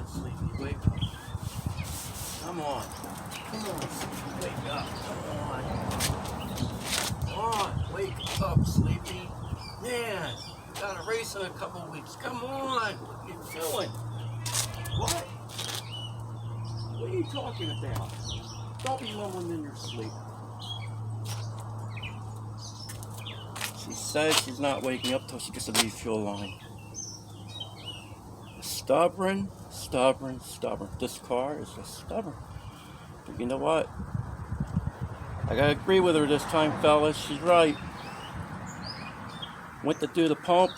on, Sleepy, wake up. Come on. Come on, Sleepy, wake up. Come on. Come on, wake up, Sleepy. Man, got a race in a couple of weeks. Come on. What are you doing? What? What are you talking about? Don't be mumbling in your sleep. She says she's not waking up till she gets to the refuel line. Stubborn, stubborn, stubborn. This car is just stubborn. But you know what? I gotta agree with her this time, fellas. She's right. Went to do the pump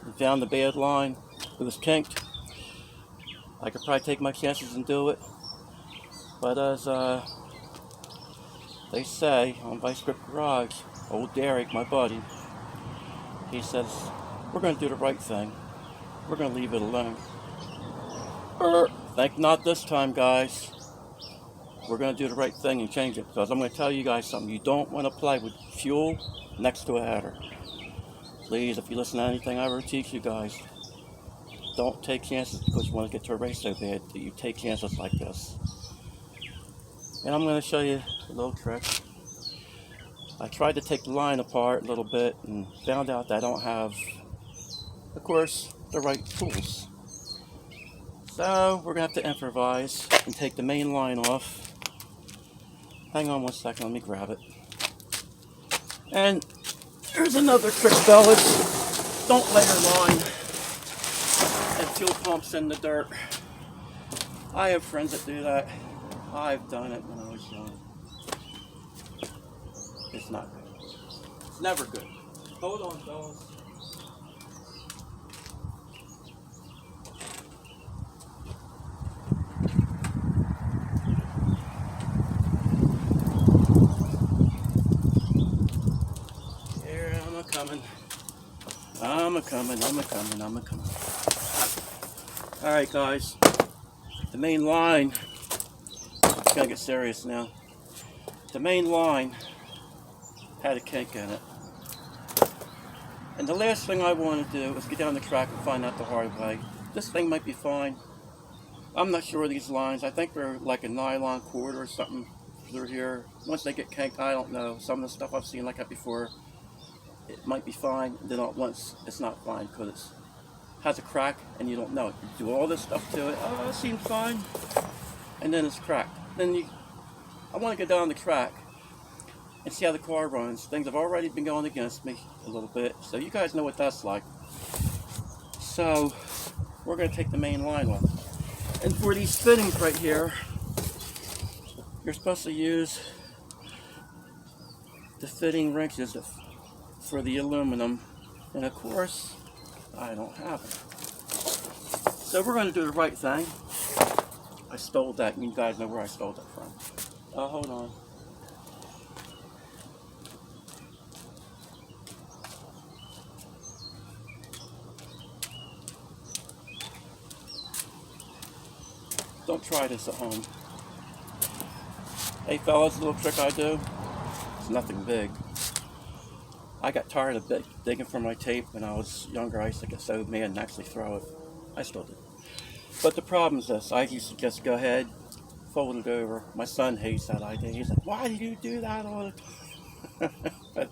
and found the bad line. It was kinked. I could probably take my chances and do it. But as they say on Vice Grip Garage, old Derek, my buddy, he says, we're going to do the right thing. We're going to leave it alone. Think not this time, guys. We're going to do the right thing and change it. Because I'm going to tell you guys something. You don't want to play with fuel next to a header. Please, if you listen to anything I ever teach you guys, don't take chances because you want to get to a race so bad that you take chances like this. And I'm going to show you a little trick. I tried to take the line apart a little bit and found out that I don't have, of course, the right tools. So we're going to have to improvise and take the main line off. Hang on one second, let me grab it. And here's another trick, fellas. Don't lay your line and fuel pumps in the dirt. I have friends that do that. I've done it when I was young. It's not good. It's never good. Hold on, fellas. Here, I'm a-coming. I'm a-coming. Alright, guys. The main line. It's gonna get serious now. The main line had a kink in it. And the last thing I want to do is get down the track and find out the hard way. This thing might be fine. I'm not sure of these lines. I think they're like a nylon cord or something through here. Once they get kinked, I don't know. Some of the stuff I've seen like that before, it might be fine. Then all at once, it's not fine because it has a crack and you don't know it. You do all this stuff to it. Oh, it seems fine. And then it's cracked. Then I want to get down the track and see how the car runs. Things have already been going against me a little bit, so you guys know what that's like. So we're going to take the main line off. And for these fittings right here, you're supposed to use the fitting wrenches for the aluminum, and of course I don't have them. So we're going to do the right thing. I stole that, and you guys know where I stole that from. Hold on. Don't try this at home. Hey fellas, a little trick I do. It's nothing big. I got tired of digging for my tape when I was younger. I used to get so mad and actually throw it. I still do. But the problem is this. I used to just go ahead, fold it over. My son hates that idea. He's like, why do you do that all the time? But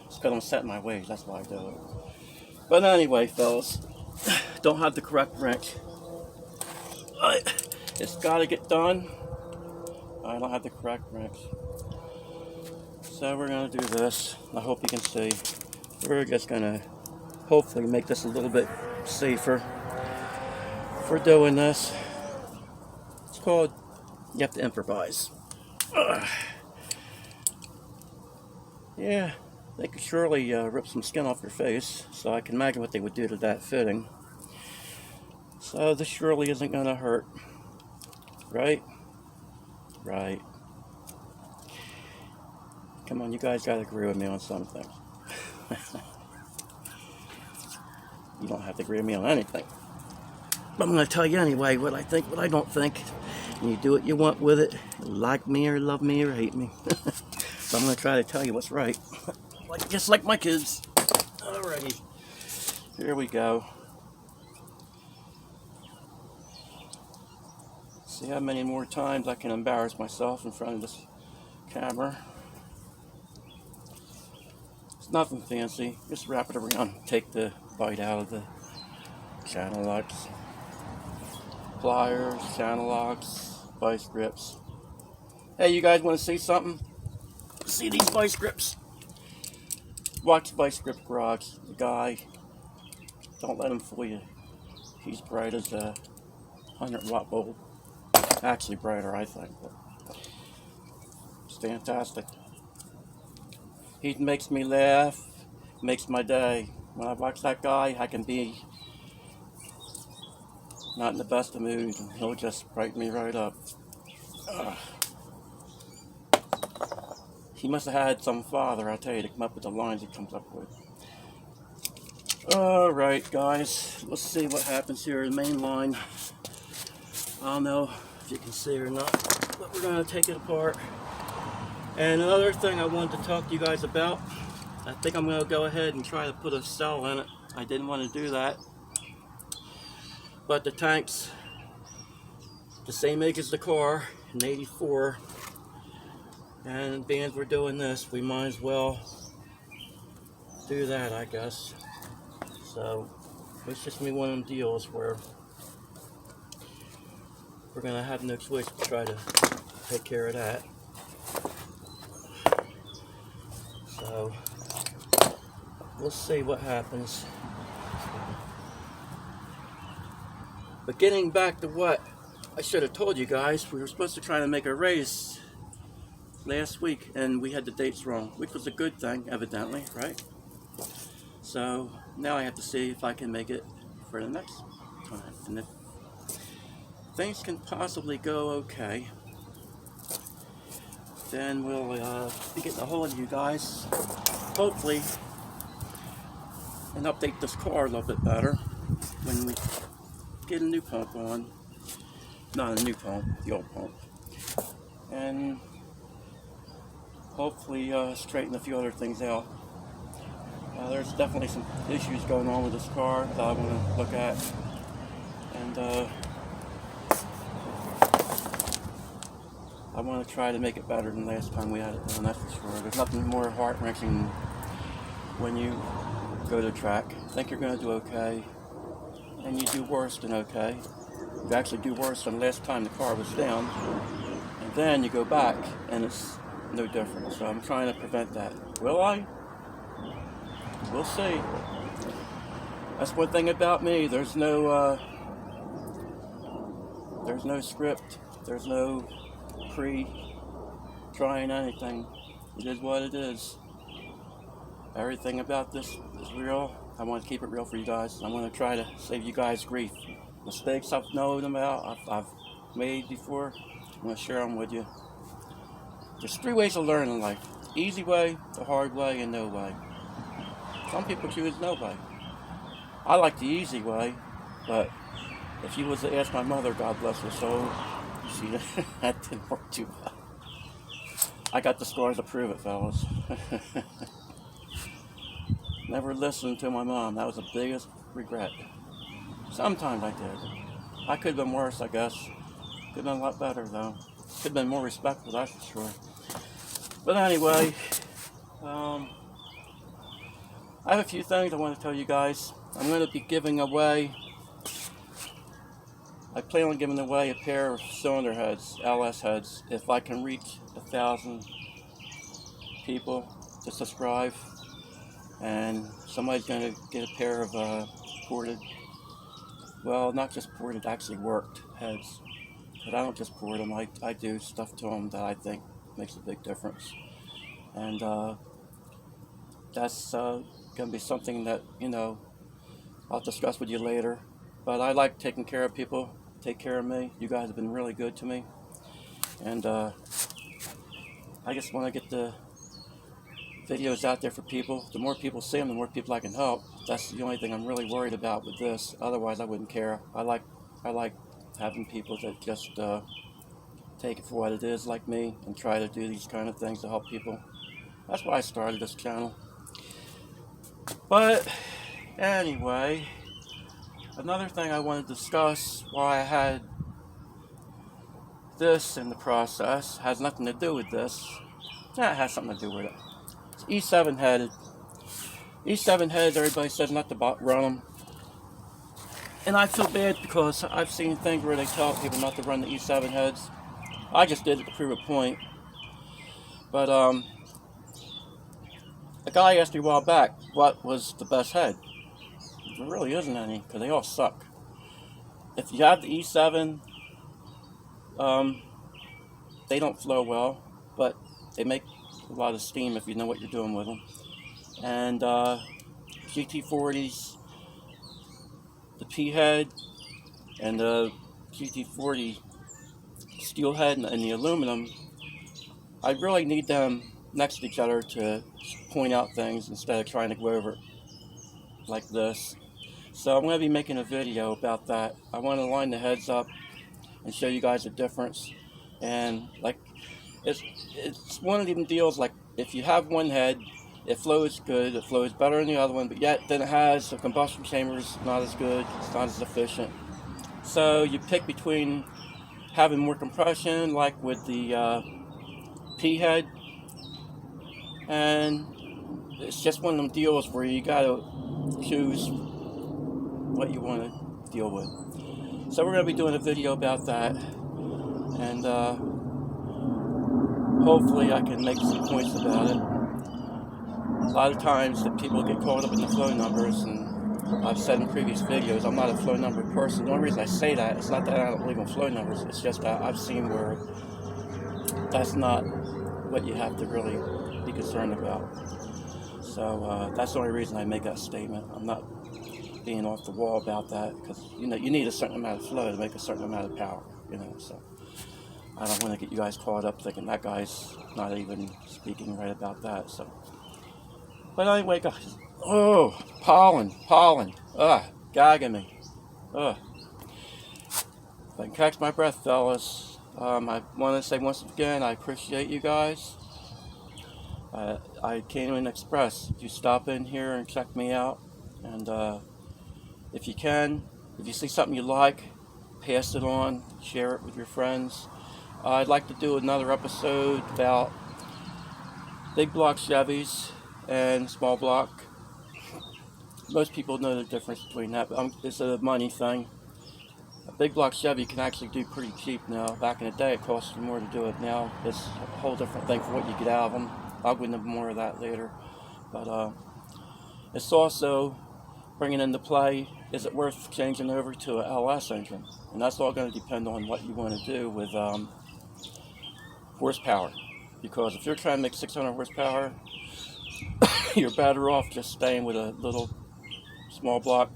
it's because I'm set in my ways. That's why I do it. But anyway, fellas, don't have the correct wrench. It's got to get done. I don't have the correct wrench. So we're going to do this. I hope you can see. We're just going to hopefully make this a little bit safer for doing this. It's called, you have to improvise. Yeah, they could surely rip some skin off your face. So I can imagine what they would do to that fitting. So this surely isn't going to hurt, right? Right. Come on, you guys got to agree with me on something. You don't have to agree with me on anything. But I'm going to tell you anyway what I think, what I don't think. And you do what you want with it. Like me or love me or hate me. So I'm going to try to tell you what's right. Just like my kids. Alrighty. Here we go. See how many more times I can embarrass myself in front of this camera. It's nothing fancy. Just wrap it around. Take the bite out of the channel locks. Pliers, channel locks, vice grips. Hey, you guys want to see something? See these vice grips? Watch Vice Grip Garage. The guy, don't let him fool you. He's bright as a 100-watt bulb. Actually brighter, I think. But it's fantastic. He makes me laugh, makes my day. When I watch that guy, I can be not in the best of moods, and he'll just brighten me right up. He must have had some father, I tell you, to come up with the lines he comes up with. Alright, guys, let's see what happens here. The main line, I don't know if you can see or not, but we're going to take it apart. And another thing I wanted to talk to you guys about, I think I'm going to go ahead and try to put a cell in it. I didn't want to do that, but the tank's the same age as the car, in '84, and being we're doing this, we might as well do that, I guess. So it's just me one of them deals where we're going to have next week to try to take care of that. So we'll see what happens. But getting back to what I should have told you guys, we were supposed to try to make a race last week, and we had the dates wrong, which was a good thing, evidently, right? So now I have to see if I can make it for the next time. And if things can possibly go okay, then we'll be getting a hold of you guys, hopefully, and update this car a little bit better when we get a new pump on. Not a new pump, the old pump. And hopefully straighten a few other things out. There's definitely some issues going on with this car that I want to look at. And I want to try to make it better than last time we had it done, that's for sure. There's nothing more heart-wrenching when you go to track, think you're going to do okay, and you do worse than okay. You actually do worse than last time the car was down, and then you go back and it's no different. So I'm trying to prevent that. Will I? We'll see. That's one thing about me. There's no script. There's no pre-trying anything. It is what it is. Everything about this is real. I want to keep it real for you guys. I want to try to save you guys grief. Mistakes I've known about, I've made before, I'm going to share them with you. There's 3 ways to learn in life. The easy way, the hard way, and no way. Some people choose no way. I like the easy way, but if you was to ask my mother, God bless her soul, that didn't work too well. I got the scars to prove it, fellas. Never listened to my mom. That was the biggest regret. Sometimes I did. I could have been worse, I guess. Could have been a lot better, though. Could have been more respectful, that's for sure. But anyway, I have a few things I want to tell you guys. I'm going to be giving away, I plan on giving away a pair of cylinder heads, LS heads, if I can reach 1,000 people to subscribe. And somebody's going to get a pair of ported, well, not just ported, actually worked heads. But I don't just port them, I do stuff to them that I think makes a big difference. And that's going to be something that, you know, I'll discuss with you later. But I like taking care of people, take care of me. You guys have been really good to me. And I just want to get the videos out there for people. The more people see them, the more people I can help. That's the only thing I'm really worried about with this. Otherwise, I wouldn't care. I like having people that just take it for what it is, like me, and try to do these kind of things to help people. That's why I started this channel. But anyway, another thing I want to discuss, why I had this in the process. Has nothing to do with this. Yeah, it has something to do with it. It's E7 headed. E7 heads, everybody says not to run them. And I feel bad because I've seen things where they tell people not to run the E7 heads. I just did it to prove a point. But a guy asked me a while back what was the best head. There really isn't any, because they all suck. If you have the E7, they don't flow well, but they make a lot of steam if you know what you're doing with them. And GT40s, the P head and the GT40 steel head and the aluminum, I really need them next to each other to point out things instead of trying to go over it like this. So I'm going to be making a video about that. I want to line the heads up and show you guys the difference. And like, it's one of them deals like if you have one head, it flows good, it flows better than the other one, but yet then it has the combustion chambers not as good, it's not as efficient. So you pick between having more compression, like with the P head, and it's just one of them deals where you gotta choose what you want to deal with. So we're going to be doing a video about that, and hopefully I can make some points about it. A lot of times that people get caught up in the flow numbers, and I've said in previous videos I'm not a flow number person. The only reason I say that, it's not that I don't believe in flow numbers, it's just that I've seen where that's not what you have to really be concerned about. So that's the only reason I make that statement. I'm not being off the wall about that, because you need a certain amount of flow to make a certain amount of power, so I don't want to get you guys caught up thinking that guy's not even speaking right about that. So, but anyway, guys, pollen, gagging me, if I can catch my breath, fellas. I want to say once again, I appreciate you guys. I can't even express. If you stop in here and check me out, and if you can, if you see something you like, pass it on, share it with your friends. I'd like to do another episode about big block Chevys and small block. Most people know the difference between that, but it's a money thing. A big block Chevy you can actually do pretty cheap now. Back in the day it cost you more to do it. Now it's a whole different thing for what you get out of them. I'll go into more of that later. But it's also bringing into play, is it worth changing over to a LS engine? And that's all going to depend on what you want to do with horsepower. Because if you're trying to make 600 horsepower, you're better off just staying with a little small block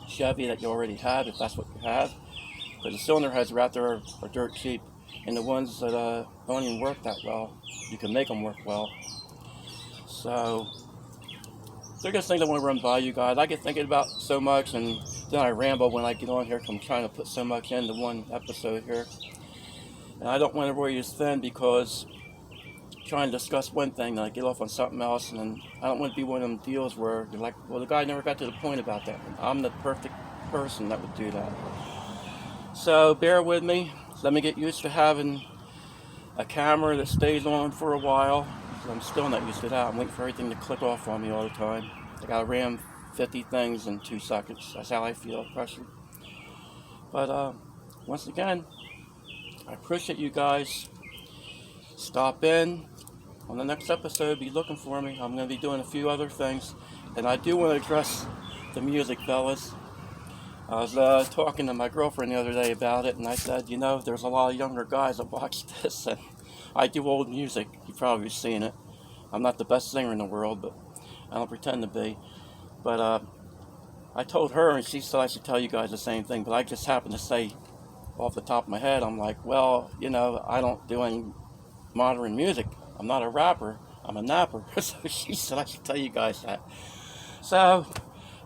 Chevy that you already have, if that's what you have. Because the cylinder heads are out there are dirt cheap. And the ones that don't even work that well, you can make them work well. So they're just things I want to run by you guys. I get thinking about so much, and then I ramble when I get on here because I'm trying to put so much into one episode here. And I don't want to wear you thin because I'm trying to discuss one thing, then I get off on something else, and then I don't want to be one of them deals where you're like, well, the guy never got to the point about that. And I'm the perfect person that would do that. So bear with me. Let me get used to having a camera that stays on for a while. I'm still not used to that. I'm waiting for everything to click off on me all the time. I gotta ram 50 things in 2 seconds. That's how I feel, pressured. But once again, I appreciate you guys. Stop in on the next episode. Be looking for me. I'm gonna be doing a few other things, and I do want to address the music, fellas. I was talking to my girlfriend the other day about it, and I said, there's a lot of younger guys that watch this, and I do old music. You've probably seen it. I'm not the best singer in the world, but I don't pretend to be. But I told her, and she said I should tell you guys the same thing, but I just happened to say off the top of my head, I'm like, well, I don't do any modern music. I'm not a rapper. I'm a napper. So she said I should tell you guys that. So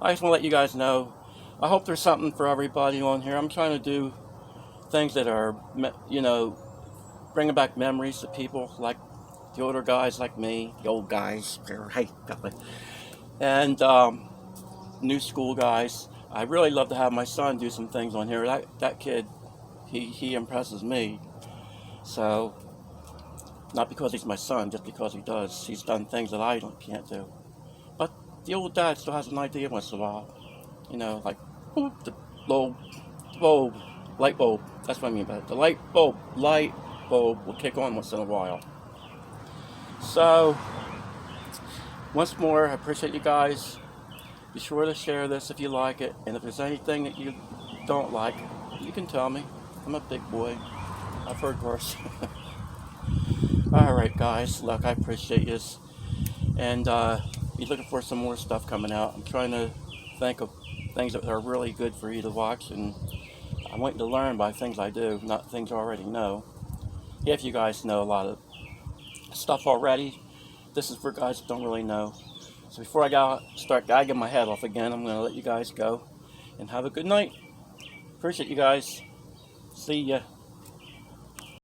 I just want to let you guys know. I hope there's something for everybody on here. I'm trying to do things that are, bringing back memories to people like the older guys like me, the old guys, hey, and new school guys. I really love to have my son do some things on here. That kid, He impresses me. So, not because he's my son, just because he does. He's done things that I can't do. But the old dad still has an idea once in a while. You know, like, boop, the bulb, light bulb. That's what I mean by it. The light bulb will kick on once in a while. So, once more, I appreciate you guys. Be sure to share this if you like it. And if there's anything that you don't like, you can tell me. I'm a big boy. I've heard worse. Alright guys, look, I appreciate this. And be looking for some more stuff coming out. I'm trying to think of things that are really good for you to watch, and I'm waiting to learn by things I do, not things I already know. If you guys know a lot of stuff already, this is for guys that don't really know. So before I start gagging my head off again, I'm going to let you guys go. And have a good night. Appreciate you guys. See ya.